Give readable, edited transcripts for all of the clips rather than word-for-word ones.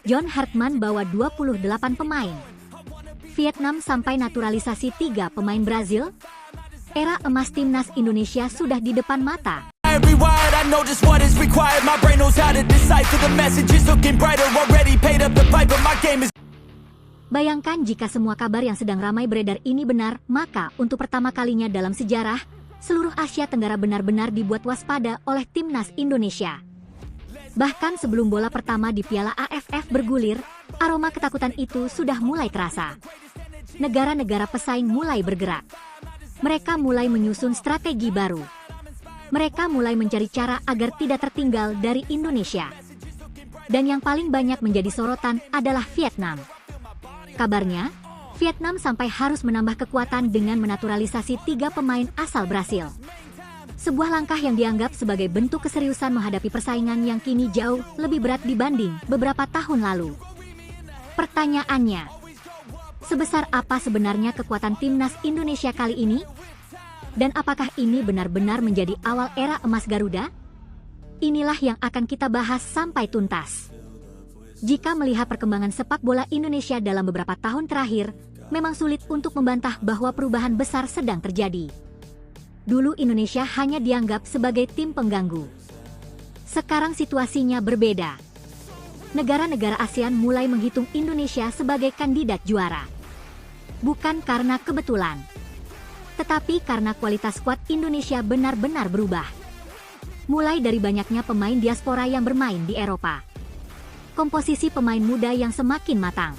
John Hartman bawa 28 pemain. Vietnam sampai naturalisasi 3 pemain Brazil. Era emas timnas Indonesia sudah di depan mata. Bayangkan jika semua kabar yang sedang ramai beredar ini benar, maka untuk pertama kalinya dalam sejarah, seluruh Asia Tenggara benar-benar dibuat waspada oleh timnas Indonesia. Bahkan sebelum bola pertama di Piala AFF bergulir, aroma ketakutan itu sudah mulai terasa. Negara-negara pesaing mulai bergerak. Mereka mulai menyusun strategi baru. Mereka mulai mencari cara agar tidak tertinggal dari Indonesia. Dan yang paling banyak menjadi sorotan adalah Vietnam. Kabarnya, Vietnam sampai harus menambah kekuatan dengan menaturalisasi 3 pemain asal Brasil. Sebuah langkah yang dianggap sebagai bentuk keseriusan menghadapi persaingan yang kini jauh lebih berat dibanding beberapa tahun lalu. Pertanyaannya, sebesar apa sebenarnya kekuatan timnas Indonesia kali ini? Dan apakah ini benar-benar menjadi awal era emas Garuda? Inilah yang akan kita bahas sampai tuntas. Jika melihat perkembangan sepak bola Indonesia dalam beberapa tahun terakhir, memang sulit untuk membantah bahwa perubahan besar sedang terjadi. Dulu Indonesia hanya dianggap sebagai tim pengganggu. Sekarang situasinya berbeda. Negara-negara ASEAN mulai menghitung Indonesia sebagai kandidat juara. Bukan karena kebetulan, tetapi karena kualitas skuad Indonesia benar-benar berubah. Mulai dari banyaknya pemain diaspora yang bermain di Eropa, komposisi pemain muda yang semakin matang,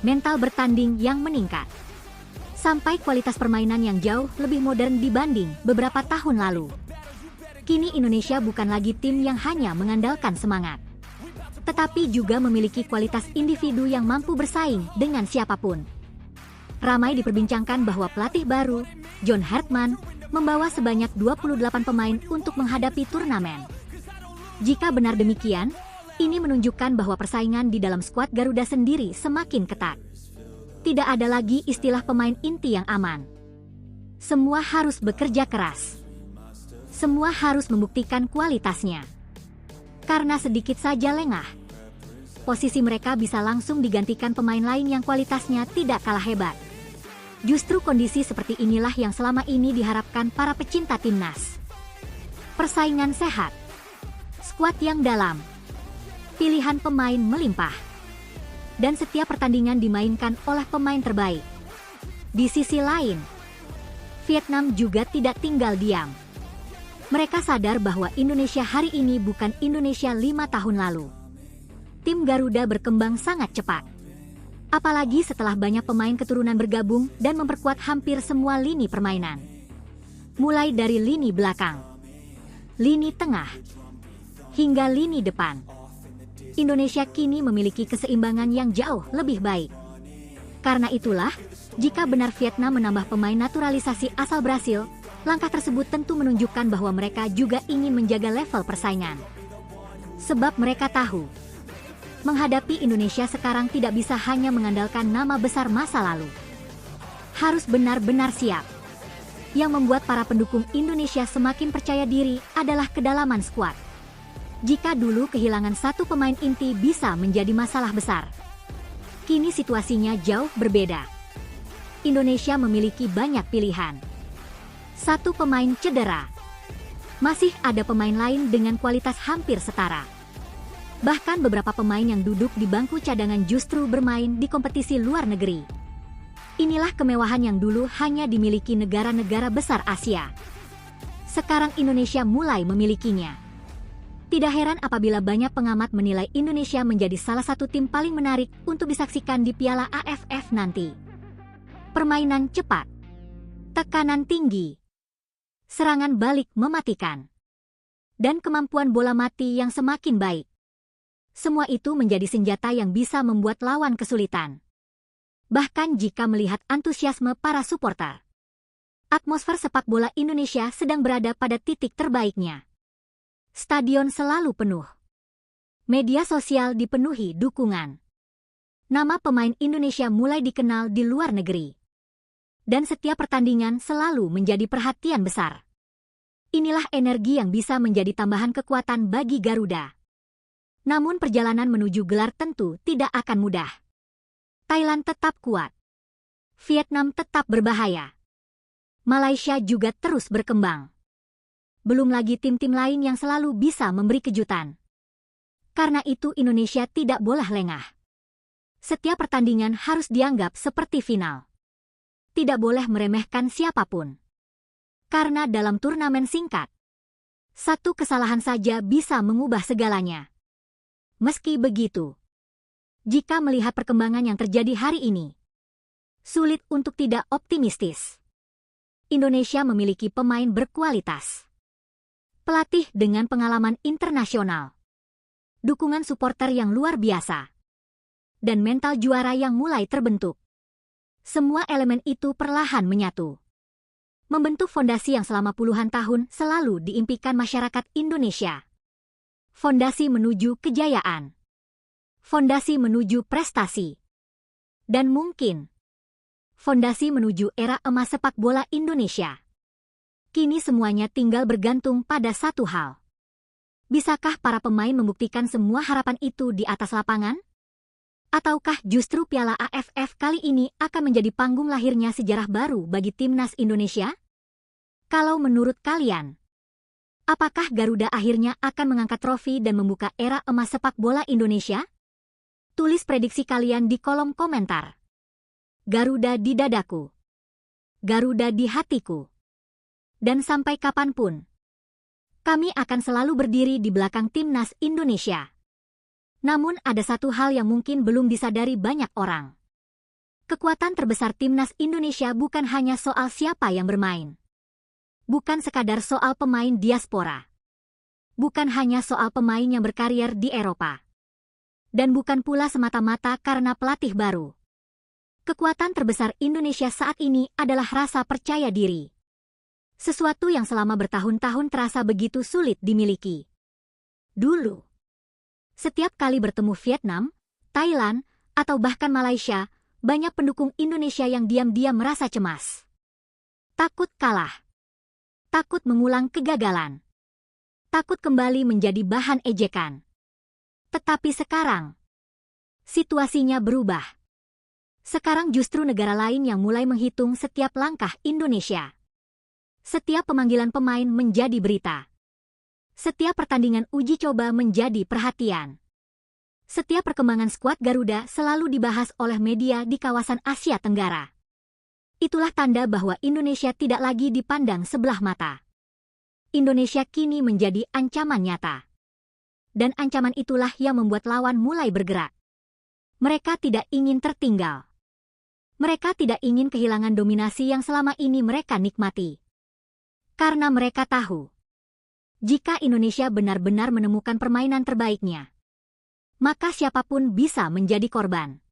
mental bertanding yang meningkat, sampai kualitas permainan yang jauh lebih modern dibanding beberapa tahun lalu. Kini Indonesia bukan lagi tim yang hanya mengandalkan semangat, tetapi juga memiliki kualitas individu yang mampu bersaing dengan siapapun. Ramai diperbincangkan bahwa pelatih baru, John Hartman, membawa sebanyak 28 pemain untuk menghadapi turnamen. Jika benar demikian, ini menunjukkan bahwa persaingan di dalam skuad Garuda sendiri semakin ketat. Tidak ada lagi istilah pemain inti yang aman. Semua harus bekerja keras. Semua harus membuktikan kualitasnya. Karena sedikit saja lengah, posisi mereka bisa langsung digantikan pemain lain yang kualitasnya tidak kalah hebat. Justru kondisi seperti inilah yang selama ini diharapkan para pecinta timnas. Persaingan sehat, skuad yang dalam, pilihan pemain melimpah, dan setiap pertandingan dimainkan oleh pemain terbaik. Di sisi lain, Vietnam juga tidak tinggal diam. Mereka sadar bahwa Indonesia hari ini bukan Indonesia 5 tahun lalu. Tim Garuda berkembang sangat cepat. Apalagi setelah banyak pemain keturunan bergabung dan memperkuat hampir semua lini permainan. Mulai dari lini belakang, lini tengah, hingga lini depan. Indonesia kini memiliki keseimbangan yang jauh lebih baik. Karena itulah, jika benar Vietnam menambah pemain naturalisasi asal Brasil, langkah tersebut tentu menunjukkan bahwa mereka juga ingin menjaga level persaingan. Sebab mereka tahu, menghadapi Indonesia sekarang tidak bisa hanya mengandalkan nama besar masa lalu. Harus benar-benar siap. Yang membuat para pendukung Indonesia semakin percaya diri adalah kedalaman skuad. Jika dulu kehilangan satu pemain inti bisa menjadi masalah besar, kini situasinya jauh berbeda. Indonesia memiliki banyak pilihan. Satu pemain cedera, masih ada pemain lain dengan kualitas hampir setara. Bahkan beberapa pemain yang duduk di bangku cadangan justru bermain di kompetisi luar negeri. Inilah kemewahan yang dulu hanya dimiliki negara-negara besar Asia. Sekarang Indonesia mulai memilikinya. Tidak heran apabila banyak pengamat menilai Indonesia menjadi salah satu tim paling menarik untuk disaksikan di Piala AFF nanti. Permainan cepat, tekanan tinggi, serangan balik mematikan, dan kemampuan bola mati yang semakin baik. Semua itu menjadi senjata yang bisa membuat lawan kesulitan. Bahkan jika melihat antusiasme para supporter, atmosfer sepak bola Indonesia sedang berada pada titik terbaiknya. Stadion selalu penuh. Media sosial dipenuhi dukungan. Nama pemain Indonesia mulai dikenal di luar negeri. Dan setiap pertandingan selalu menjadi perhatian besar. Inilah energi yang bisa menjadi tambahan kekuatan bagi Garuda. Namun perjalanan menuju gelar tentu tidak akan mudah. Thailand tetap kuat. Vietnam tetap berbahaya. Malaysia juga terus berkembang. Belum lagi tim-tim lain yang selalu bisa memberi kejutan. Karena itu Indonesia tidak boleh lengah. Setiap pertandingan harus dianggap seperti final. Tidak boleh meremehkan siapapun. Karena dalam turnamen singkat, satu kesalahan saja bisa mengubah segalanya. Meski begitu, jika melihat perkembangan yang terjadi hari ini, sulit untuk tidak optimistis. Indonesia memiliki pemain berkualitas, pelatih dengan pengalaman internasional, dukungan supporter yang luar biasa, dan mental juara yang mulai terbentuk. Semua elemen itu perlahan menyatu, membentuk fondasi yang selama puluhan tahun selalu diimpikan masyarakat Indonesia. Fondasi menuju kejayaan. Fondasi menuju prestasi. Dan mungkin, fondasi menuju era emas sepak bola Indonesia. Kini semuanya tinggal bergantung pada satu hal. Bisakah para pemain membuktikan semua harapan itu di atas lapangan? Ataukah justru Piala AFF kali ini akan menjadi panggung lahirnya sejarah baru bagi timnas Indonesia? Kalau menurut kalian, apakah Garuda akhirnya akan mengangkat trofi dan membuka era emas sepak bola Indonesia? Tulis prediksi kalian di kolom komentar. Garuda di dadaku. Garuda di hatiku. Dan sampai kapanpun, kami akan selalu berdiri di belakang timnas Indonesia. Namun ada satu hal yang mungkin belum disadari banyak orang. Kekuatan terbesar timnas Indonesia bukan hanya soal siapa yang bermain. Bukan sekadar soal pemain diaspora. Bukan hanya soal pemain yang berkarier di Eropa. Dan bukan pula semata-mata karena pelatih baru. Kekuatan terbesar Indonesia saat ini adalah rasa percaya diri. Sesuatu yang selama bertahun-tahun terasa begitu sulit dimiliki. Dulu, setiap kali bertemu Vietnam, Thailand, atau bahkan Malaysia, banyak pendukung Indonesia yang diam-diam merasa cemas. Takut kalah. Takut mengulang kegagalan. Takut kembali menjadi bahan ejekan. Tetapi sekarang, situasinya berubah. Sekarang justru negara lain yang mulai menghitung setiap langkah Indonesia. Setiap pemanggilan pemain menjadi berita. Setiap pertandingan uji coba menjadi perhatian. Setiap perkembangan skuad Garuda selalu dibahas oleh media di kawasan Asia Tenggara. Itulah tanda bahwa Indonesia tidak lagi dipandang sebelah mata. Indonesia kini menjadi ancaman nyata. Dan ancaman itulah yang membuat lawan mulai bergerak. Mereka tidak ingin tertinggal. Mereka tidak ingin kehilangan dominasi yang selama ini mereka nikmati. Karena mereka tahu, jika Indonesia benar-benar menemukan permainan terbaiknya, maka siapapun bisa menjadi korban.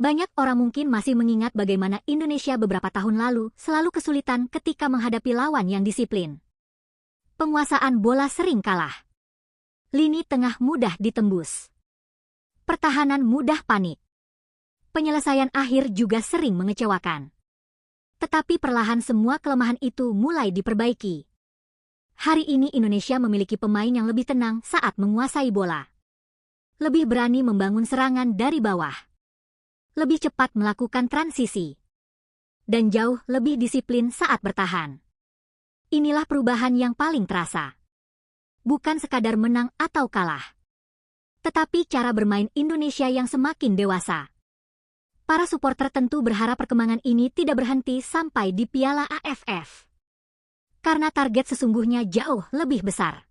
Banyak orang mungkin masih mengingat bagaimana Indonesia beberapa tahun lalu selalu kesulitan ketika menghadapi lawan yang disiplin. Penguasaan bola sering kalah. Lini tengah mudah ditembus. Pertahanan mudah panik. Penyelesaian akhir juga sering mengecewakan. Tetapi perlahan semua kelemahan itu mulai diperbaiki. Hari ini Indonesia memiliki pemain yang lebih tenang saat menguasai bola. Lebih berani membangun serangan dari bawah. Lebih cepat melakukan transisi, dan jauh lebih disiplin saat bertahan. Inilah perubahan yang paling terasa. Bukan sekadar menang atau kalah, tetapi cara bermain Indonesia yang semakin dewasa. Para supporter tentu berharap perkembangan ini tidak berhenti sampai di Piala AFF. Karena target sesungguhnya jauh lebih besar.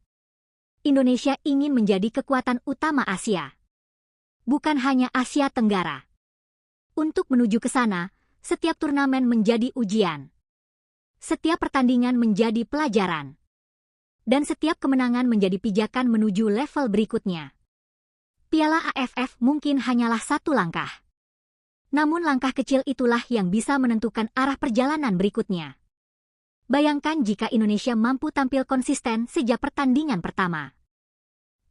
Indonesia ingin menjadi kekuatan utama Asia. Bukan hanya Asia Tenggara. Untuk menuju ke sana, setiap turnamen menjadi ujian. Setiap pertandingan menjadi pelajaran. Dan setiap kemenangan menjadi pijakan menuju level berikutnya. Piala AFF mungkin hanyalah satu langkah. Namun langkah kecil itulah yang bisa menentukan arah perjalanan berikutnya. Bayangkan jika Indonesia mampu tampil konsisten sejak pertandingan pertama.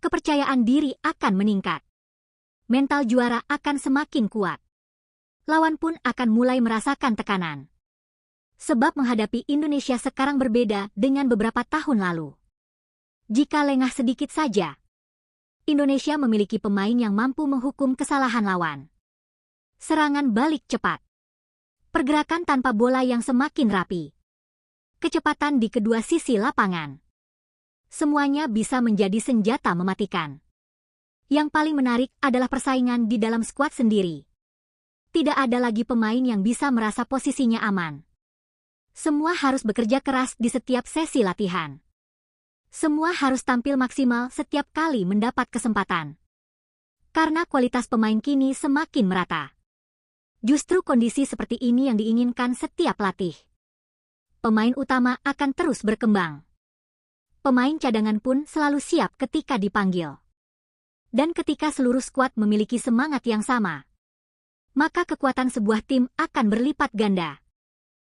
Kepercayaan diri akan meningkat. Mental juara akan semakin kuat. Lawan pun akan mulai merasakan tekanan. Sebab menghadapi Indonesia sekarang berbeda dengan beberapa tahun lalu. Jika lengah sedikit saja, Indonesia memiliki pemain yang mampu menghukum kesalahan lawan. Serangan balik cepat. Pergerakan tanpa bola yang semakin rapi. Kecepatan di kedua sisi lapangan. Semuanya bisa menjadi senjata mematikan. Yang paling menarik adalah persaingan di dalam skuad sendiri. Tidak ada lagi pemain yang bisa merasa posisinya aman. Semua harus bekerja keras di setiap sesi latihan. Semua harus tampil maksimal setiap kali mendapat kesempatan. Karena kualitas pemain kini semakin merata. Justru kondisi seperti ini yang diinginkan setiap pelatih. Pemain utama akan terus berkembang. Pemain cadangan pun selalu siap ketika dipanggil. Dan ketika seluruh skuad memiliki semangat yang sama, maka kekuatan sebuah tim akan berlipat ganda.